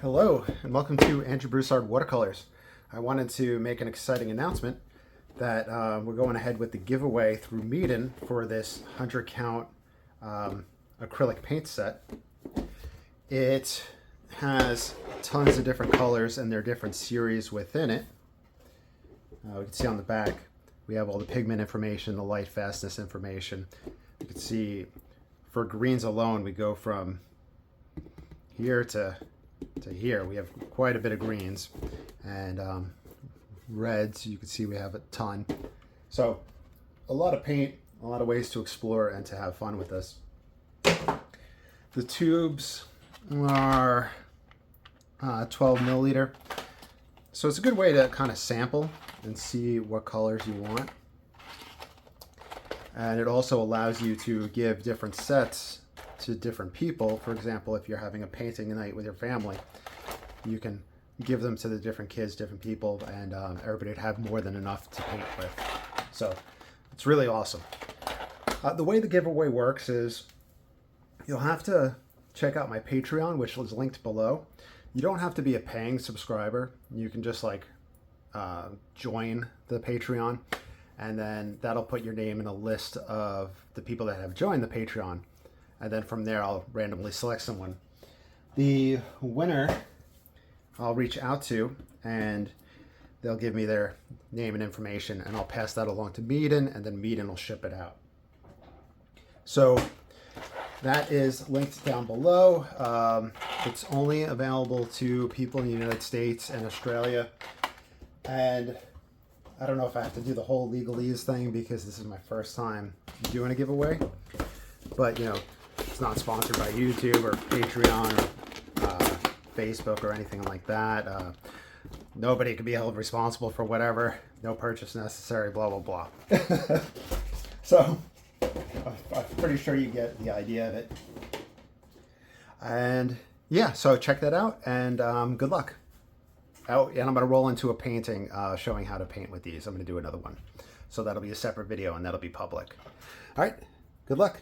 Hello and welcome to Andrew Broussard Watercolors. I wanted to make an exciting announcement that we're going ahead with the giveaway through Meeden for this 100 count acrylic paint set. It has tons of different colors and there are different series within it. We can see on the back we have all the pigment information, the light fastness information. You can see for greens alone we go from here to here. We have quite a bit of greens, and reds, you can see we have a ton. So a lot of paint, a lot of ways to explore and to have fun with this. The tubes are 12 milliliter. So it's a good way to kind of sample and see what colors you want. And it also allows you to give different sets to different people. For example, if you're having a painting night with your family, you can give them to the different kids, different people, and everybody would have more than enough to paint with. So it's really awesome. The way the giveaway works is you'll have to check out my Patreon, which is linked below. You don't have to be a paying subscriber. You can just join the Patreon, and then that'll put your name in a list of the people that have joined the Patreon. And then from there, I'll randomly select someone. The winner I'll reach out to, and they'll give me their name and information, and I'll pass that along to Meeden, and then Meeden will ship it out. So that is linked down below. It's only available to people in the United States and Australia. And I don't know if I have to do the whole legalese thing because this is my first time doing a giveaway. But, you know, it's not sponsored by YouTube or Patreon or Facebook or anything like that. Nobody can be held responsible for whatever. No purchase necessary, blah, blah, blah. So I'm pretty sure you get the idea of it. And yeah, so check that out, and good luck. Oh, and I'm going to roll into a painting showing how to paint with these. I'm going to do another one. So that'll be a separate video, and that'll be public. All right, good luck.